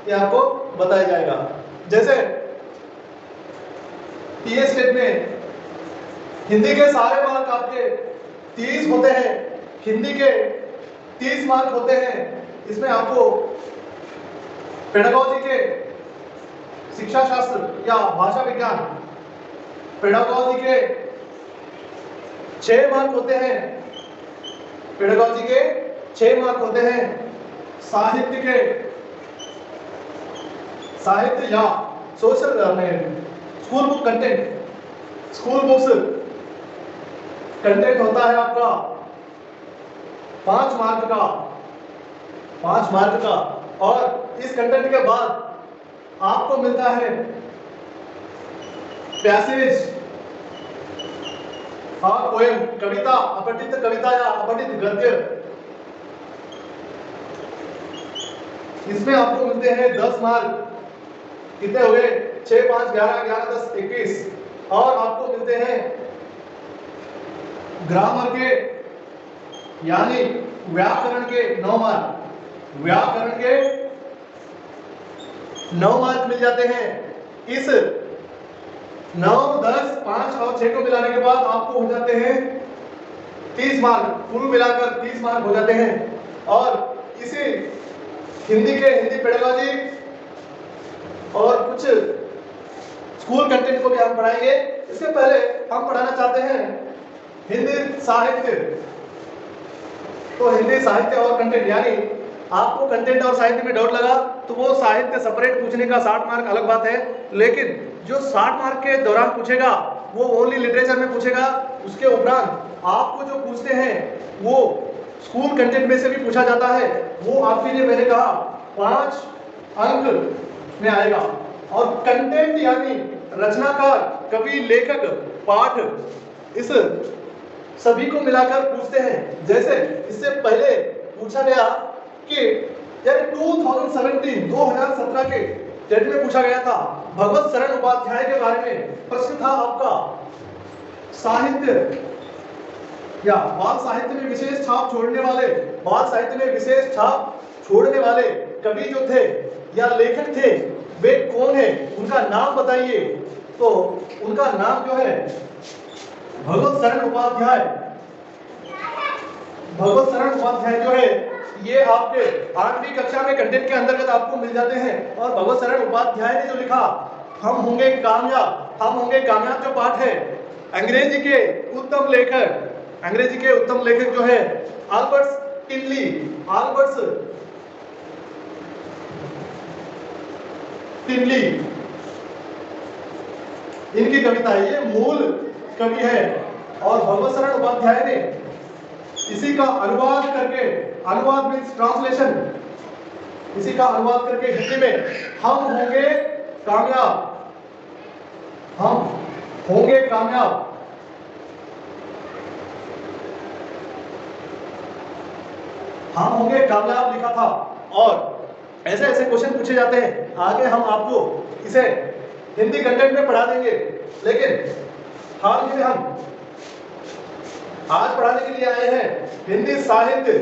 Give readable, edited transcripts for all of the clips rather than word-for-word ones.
ये आपको बताया जाएगा। जैसे टीएस स्टेट में हिंदी के सारे मार्क आपके 30 होते हैं, हिंदी के 30 मार्क होते हैं। इसमें आपको पेडागोजी के शिक्षा शास्त्र या भाषा विज्ञान पेडागोजी के 6 मार्क होते हैं, पेडागोजी के 6 मार्क होते हैं। साहित्य या सोशल में school book content, school books content होता है आपका 5 मार्क का। और इस कंटेंट के बाद आपको मिलता है पैसेज और पोएम, कविता, अपठित कविता या अपठित गद्य। इसमें आपको मिलते हैं 10 मार्क। कितने हो गए? 6, 5, 11, 11, 10, 21। और आपको मिलते हैं ग्रामर के यानी व्याकरण के 9 मार्क। व्याकरण के 9 मार्क मिल जाते हैं। इस 9, 10, 5 और 6 को मिलाने के बाद आपको हो जाते हैं 30 मार्क। कुल मिलाकर 30 मार्क हो जाते हैं। और इसी हिंदी पेडागोजी और कुछ स्कूल कंटेंट को भी हम पढ़ाएंगे। इससे पहले हम पढ़ाना चाहते हैं हिंदी साहित्य। तो हिंदी साहित्य और कंटेंट, यानी आपको कंटेंट और साहित्य में डाउट लगा तो वो साहित्य सेपरेट पूछने का 60 मार्क अलग बात है। लेकिन जो 60 मार्क के दौरान पूछेगा वो ओनली लिटरेचर में पूछेगा। उसके उपरांत आपको जो पूछते हैं वो स्कूल कंटेंट में से भी पूछा जाता है। वो आपके लिए मैंने कहा 5 अंक में आएगा। और कंटेंट यानी रचनाकार, कवि, लेखक, पाठ, इस सभी को मिलाकर पूछते हैं। जैसे इससे पहले पूछा गया कि यानी 2017 के टेट में पूछा गया था भगवत शरण उपाध्याय के बारे में। प्रश्न था आपका साहित्य या बाल साहित्य में विशेष छाप छोड़ने वाले कवि जो थे या लेखक थे वे कौन है, उनका नाम बताइए। तो उनका नाम जो है भगवत शरण उपाध्याय जो है ये आपके 8वीं कक्षा में कंटेंट के अंतर्गत आपको मिल जाते हैं। और भगवत शरण उपाध्याय ने जो लिखा हम होंगे कामयाब जो पाठ है, अंग्रेजी के उत्तम लेखक जो है अल्बर्ट टिनली, इनकी कविता है, ये मूल कवि है। और भगवत शरण उपाध्याय ने इसी का अनुवाद मीन्स ट्रांसलेशन, इसी का अनुवाद करके हिंदी में हम होंगे कामयाब लिखा था। और ऐसे ऐसे क्वेश्चन पूछे जाते हैं। आगे हम आपको इसे हिंदी कंटेंट में पढ़ा देंगे। लेकिन हाल ही में हम आज पढ़ाने के लिए आए हैं हिंदी साहित्य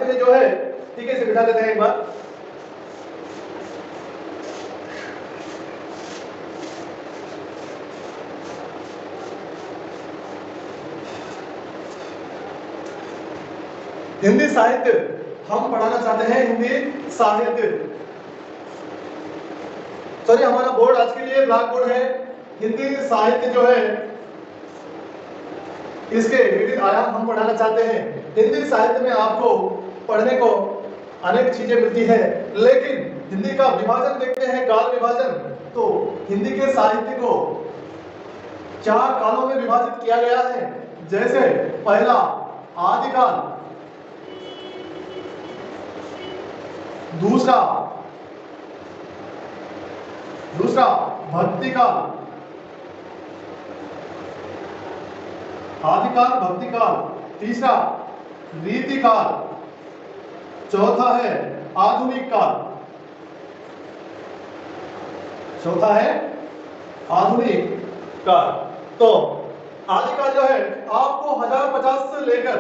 में जो है, ठीक है, इसे बिठा देते हैं एक बार। हिंदी साहित्य हम पढ़ाना चाहते हैं। हिंदी साहित्य, सॉरी, हमारा बोर्ड आज के लिए ब्लैक बोर्ड है। हिंदी साहित्य जो है इसके विविध आयाम हम पढ़ाना चाहते हैं। हिंदी साहित्य में आपको पढ़ने को अनेक चीजें मिलती है, लेकिन हिंदी का विभाजन देखते हैं, काल विभाजन। तो हिंदी के साहित्य को 4 कालों में विभाजित किया गया है। जैसे पहला आदिकाल, दूसरा भक्तिकाल, आदिकाल, भक्तिकाल, तीसरा रीतिकाल, चौथा है आधुनिक काल, तो आदिकाल जो है आपको 1050 से लेकर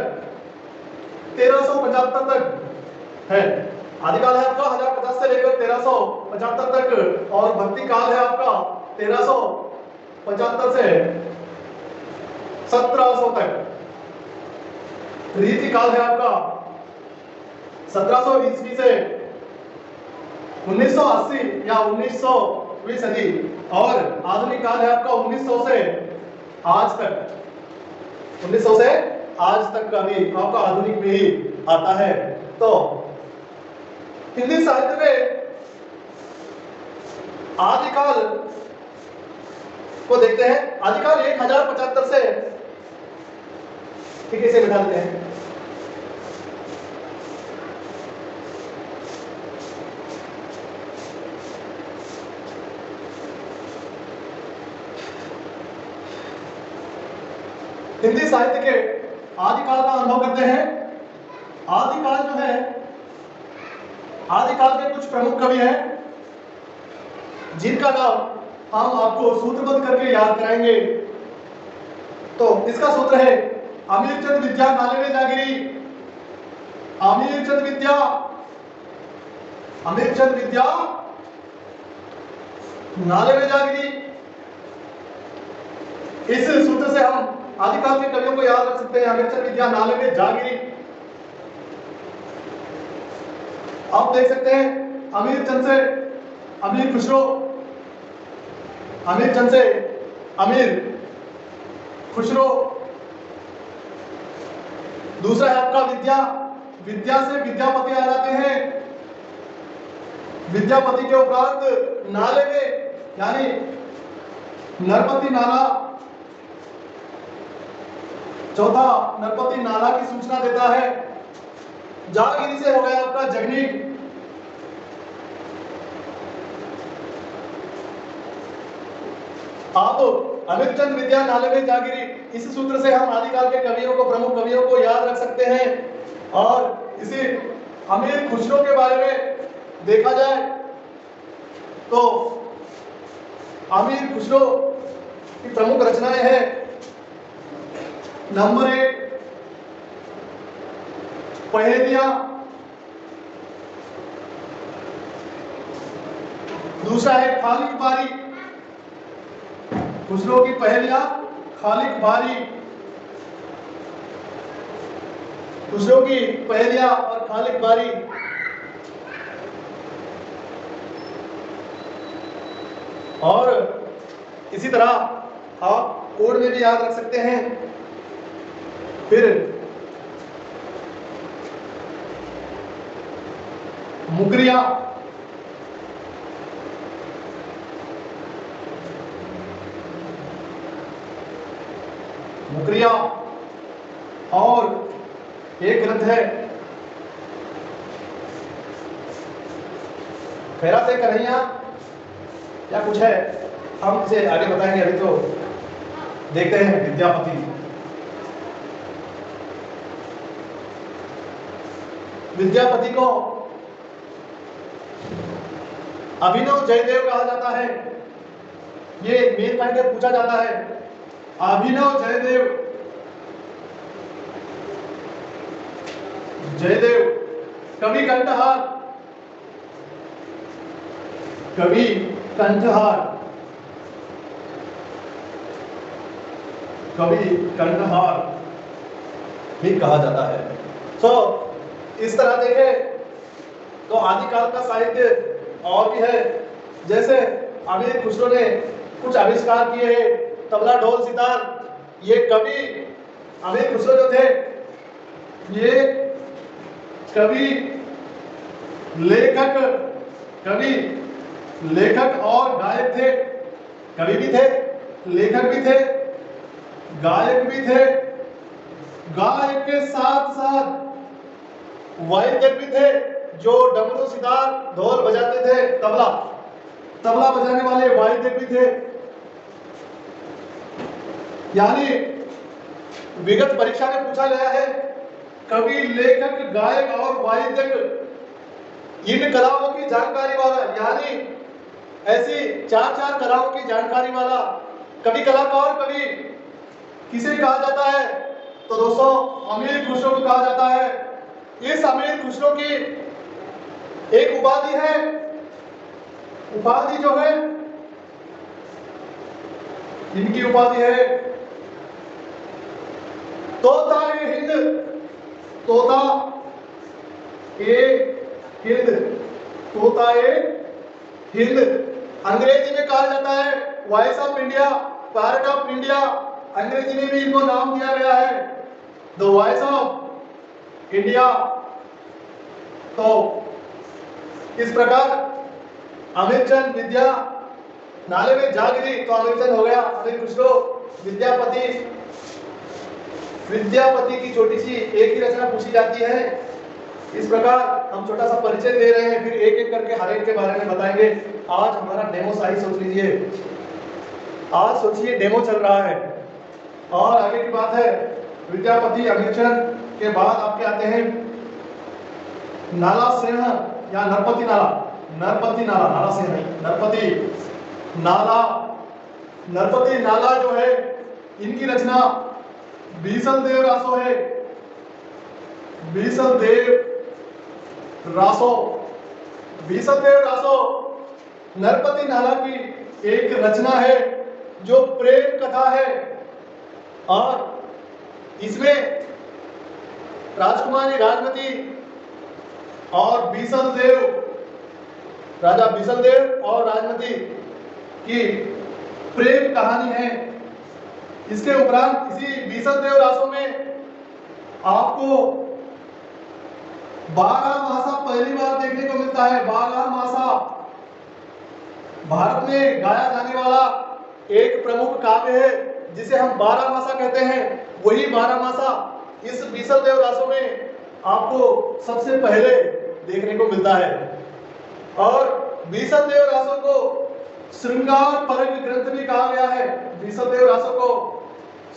1375 तक है। आदिकाल है आपका 1050 से लेकर 1375 तक, और भक्ति काल है आपका 1375 से 1700 तक। रीति काल है आपका 1700 ईस्वी से 1980 या 19वीं सदी, और आधुनिक काल है आपका 1900 से आज तक, 1900 से आज तक का भी आपका आधुनिक में ही आता है। तो हिंदी साहित्य में आदिकाल को देखते हैं। आदिकाल 1075 से, ठीक है, इसे बिठा देते हैं। हिंदी साहित्य के आदिकाल का अनुभव करते हैं। आदिकाल जो है, आदिकाल के कुछ प्रमुख कवि हैं जिनका नाम हम आपको सूत्रबद्ध करके याद कराएंगे। तो इसका सूत्र है अमीरचंद विद्या नालेवे जागिरी, अमीरचंद विद्या, अमीरचंद विद्या नालेवे जागिरी। इस सूत्र से हम आदिकाल के कवियों को याद रख सकते हैं। अमीरचंद विद्या नालेवे जागिरी। आप देख सकते हैं अमीरचंद से अमीर खुसरो, अमीरचंद से अमीर खुसरो। दूसरा है आपका विद्या, विद्या से विद्यापति आ जाते हैं। विद्यापति के उपरांत नाले में, यानी नरपति नाला, चौथा नरपति नाला की सूचना देता है। जागिरी से हो गया आपका जगनीक। आप अमीरचंद विद्या नालेवे जागिरी, इस सूत्र से हम आदिकाल के कवियों को, प्रमुख कवियों को याद रख सकते हैं। और इसी अमीर खुसरो के बारे में देखा जाए तो अमीर खुसरो की प्रमुख रचनाएं हैं। नंबर 1 पहेलियां, दूसरा है खालिक बारी, खुसरो की पहेलियां खालिक बारी, खुसरो की पहेलियां और खालिक बारी। और इसी तरह आप कोड में भी याद रख सकते हैं। फिर मुकरिया, मुकरिया, और एक ग्रंथ है खैरा से कन्हैया या कुछ है, हम इसे आगे बताएंगे। अभी तो देखते हैं विद्यापति। विद्यापति को अभिनव जयदेव कहा जाता है। ये मेन पॉइंट है, पूछा जाता है अभिनव जयदेव, जयदेव कवि कंठहार, कवि कंठहार, कवि कंठहार भी कहा जाता है। तो इस तरह देखें तो आदिकाल का साहित्य और भी है। जैसे अमीर खुसरो ने कुछ आविष्कार किए हैं, तबला, ढोल, सितार। ये कवि अमीर खुसरो जो थे, ये कवि, लेखक, कवि, लेखक और गायक थे। कवि भी थे, लेखक भी थे, गायक भी थे। गायक के साथ साथ वाइद्यक भी थे, जो डमरू, सितार, ढोल बजाते थे, तबला, तबला बजाने वाले वाइद्यक भी थे। यानी विगत परीक्षा में पूछा गया है, कवि, लेखक, गायक और वाइद्यक, इन कलाओं की जानकारी वाला, यानी ऐसी चार कलाओं की जानकारी वाला कवि, कलाकार, कवि किसे कहा जाता है? तो दोस्तों अमीर खुसरो को कहा जाता है। इस अमीर खुसरो की एक उपाधि है, उपाधि जो है इनकी उपाधि है तोता ए हिंद, तोता ए हिंद, तोता ए हिंद। अंग्रेजी में कहा जाता है voice of India, parrot of India. अंग्रेजी में भी इनको नाम दिया गया है द वॉइस ऑफ इंडिया। तो इस प्रकार अमीरचंद विद्या नाले में जा गिरी तो अमीरचंद हो गया। अभी कुछ लोग विद्यापति, विद्यापति की छोटी सी एक ही रचना पूछी जाती है। इस प्रकार हम छोटा सा परिचय दे रहे हैं, फिर एक एक करके हर एक के बारे में बताएंगे। आज हमारा डेमो साइज सोच लीजिए, आज सोचिए डेमो चल रहा है। और आगे की बात है विद्यापति अमीरचंद के बाद आपके आते हैं नाला सेन या नरपति नाला, नरपति नाला, नाला सेन नहीं, नरपति नाला। नरपति नाला जो है इनकी रचना बीसल देव रासो है, बीसल देव रासो। बीसल देव रासो नरपति नाला की एक रचना है जो प्रेम कथा है। और इसमें राजकुमारी राजमती और बीसल देव, राजा बीसल देव और राजमती की प्रेम कहानी है। इसके उपरांत इसी बीसल देव रासो में आपको 12 मासा पहली बार देखने को मिलता है। 12 मासा भारत में गाया जाने वाला एक प्रमुख काव्य है जिसे हम 12 मासा कहते हैं। वही 12 मासा इस बीसल देव रासो में आपको सबसे पहले देखने को मिलता है। और बीसल देव रासो को श्रृंगार परक ग्रंथ भी कहा गया है। बीसल देव रासो को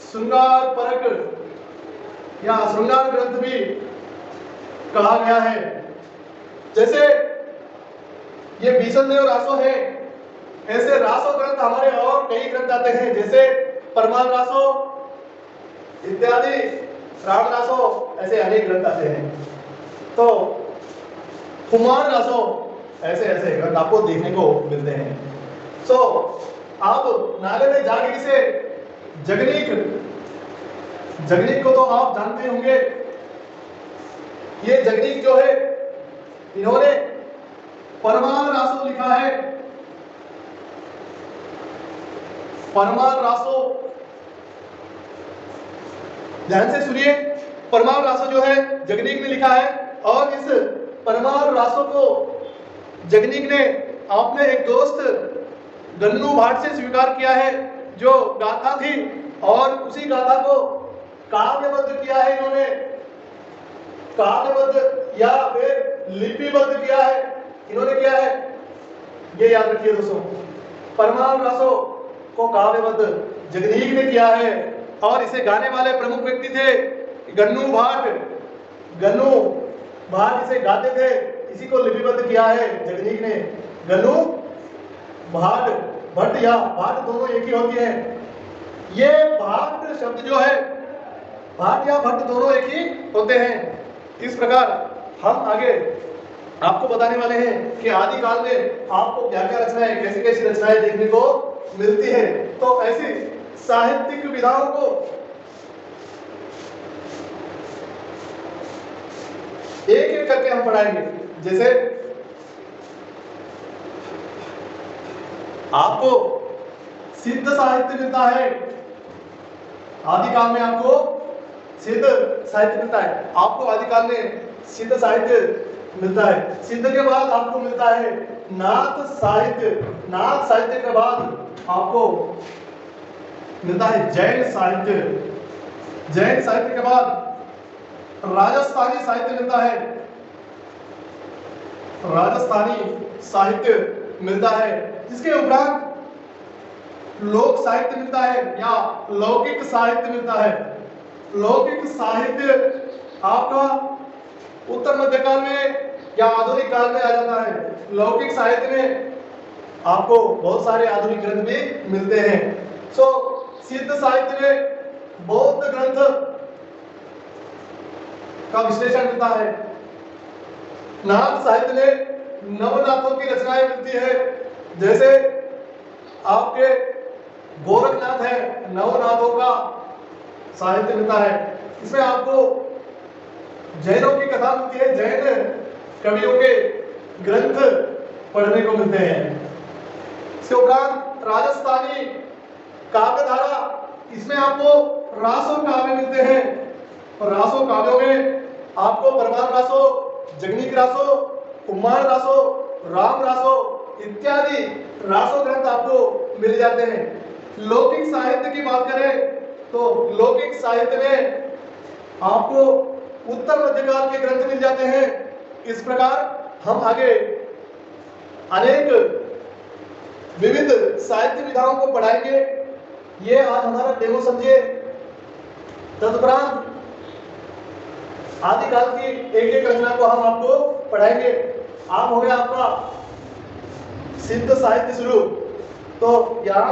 श्रृंगार परक या श्रृंगार ग्रंथ भी कहा गया है। जैसे ये बीसल देव रासो है, ऐसे रासो ग्रंथ हमारे और कई ग्रंथ आते हैं, जैसे परमाल रासो इत्यादि, राम रासो, ऐसे अनेक ग्रंथ आते हैं। तो कुमार रासो, ऐसे ऐसे ग्रंथ आपको देखने को मिलते हैं। सो अब नाले में जागिरी से जगनीक, जगनीक को तो आप जानते होंगे। ये जगनीक जो है इन्होंने परमाल रासो लिखा है। परमाल रासो, ध्यान से सुनिए, परमाल रासो जो है जगनीक ने लिखा है। और इस परमाल रासो को जगनीक ने अपने एक दोस्त गन्नू भाट से स्वीकार किया है, जो गाथा थी, और उसी गाथा को काव्यबद्ध किया है इन्होंने। काव्यबद्ध या फिर लिपिबद्ध किया है इन्होंने, किया है, ये याद रखिए दोस्तों। परमाल रासो को काव्यबद्ध जगनीक ने किया है। और इसे गाने वाले प्रमुख व्यक्ति थे गन्नू भाट। गन्नू भाट इसे गाते थे, इसी को लिपिबद्ध किया है जगनीक ने। गन्नू भाट, भट्ट या भाट दोनों एक ही होती है। ये भाट शब्द जो है, भाट या भट्ट दोनों एक ही होते हैं। इस प्रकार हम आगे आपको बताने वाले हैं कि आदि काल में आपको क्या क्या रचनाएं, कैसी कैसी रचनाएं देखने को मिलती है। तो ऐसी साहित्यिक विधाओं को एक एक करके हम पढ़ाएंगे। जैसे आपको सिद्ध साहित्य मिलता है, आदिकाल में आपको सिद्ध साहित्य मिलता है। आपको आदिकाल में सिद्ध साहित्य मिलता है। सिद्ध के बाद आपको मिलता है नाथ साहित्य। नाथ साहित्य के बाद आपको मिलता है जैन साहित्य। जैन साहित्य के बाद राजस्थानी साहित्य मिलता है। राजस्थानी साहित्य मिलता है। इसके उपरांत लोक साहित्य मिलता है या लौकिक साहित्य मिलता है। लौकिक साहित्य आपका उत्तर मध्यकाल में या आधुनिक काल में आ जाता है। लौकिक साहित्य में आपको बहुत सारे आधुनिक ग्रंथ भी मिलते हैं। सो सिद्ध साहित्य में बौद्ध ग्रंथ का विश्लेषण मिलता है। नाथ साहित्य में नवनाथों की रचनाएं मिलती है, जैसे आपके गोरखनाथ है, नवनाथों का साहित्य मिलता है। इसमें आपको जैनों की कथा मिलती है, जैन कवियों के ग्रंथ पढ़ने को मिलते हैं। इसके उपरांत राजस्थानी काव्यधारा, इसमें आपको रासो काव्य मिलते हैं, और रासो काव्यों में आपको परमार रासो, जगनीक रासो, कुमार रासो, राम रासो इत्यादि रासो ग्रंथ आपको मिल जाते हैं। लौकिक साहित्य की बात करें तो लौकिक साहित्य में आपको उत्तर मध्यकाल के ग्रंथ मिल जाते हैं। इस प्रकार हम आगे अनेक विविध साहित्य विधाओं को पढ़ाएंगे। ये आज हमारा डेमो समझिए। तदुपरांत आदिकाल की एक एक रचना को हम आपको पढ़ाएंगे। आप हो गया आपका सिद्ध साहित्य शुरू, तो यहाँ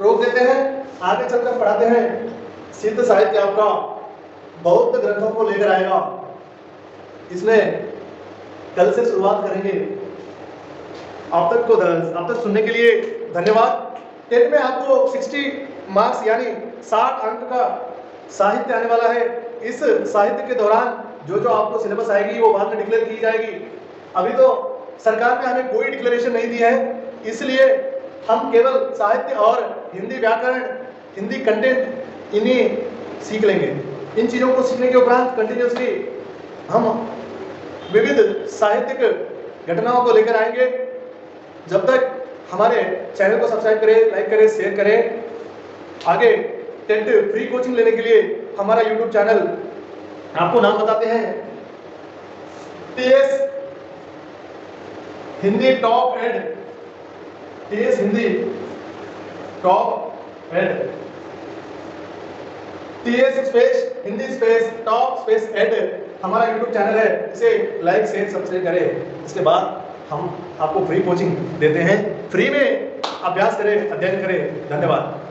रोक देते हैं, आगे चलकर पढ़ाते हैं। सिद्ध साहित्य आपका बौद्ध ग्रंथों को लेकर आएगा। इसमें कल से शुरुआत करेंगे। अब तक सुनने के लिए धन्यवाद। टेट में आपको 60 मार्क्स यानी 60 अंक का साहित्य आने वाला है। इस साहित्य के दौरान जो जो आपको सिलेबस आएगी वो बाद में डिक्लेयर की जाएगी। अभी तो सरकार ने हमें कोई डिक्लेरेशन नहीं दी है, इसलिए हम केवल साहित्य और हिंदी व्याकरण, हिंदी कंटेंट इन्हीं सीख लेंगे। इन चीज़ों को सीखने के उपरांत कंटिन्यूसली हम विविध साहित्यिक घटनाओं को लेकर आएंगे। जब तक हमारे चैनल को सब्सक्राइब करें, लाइक करें, शेयर करें। आगे टेट फ्री कोचिंग लेने के लिए हमारा यूट्यूब चैनल, आपको नाम बताते हैं, TS Hindi top ed, TS Hindi top ed, TS space Hindi space top space ed हमारा यूट्यूब चैनल है। इसे लाइक शेयर सब्सक्राइब करें। इसके बाद हम आपको फ्री कोचिंग देते हैं। फ्री में अभ्यास करें, अध्ययन करें। धन्यवाद।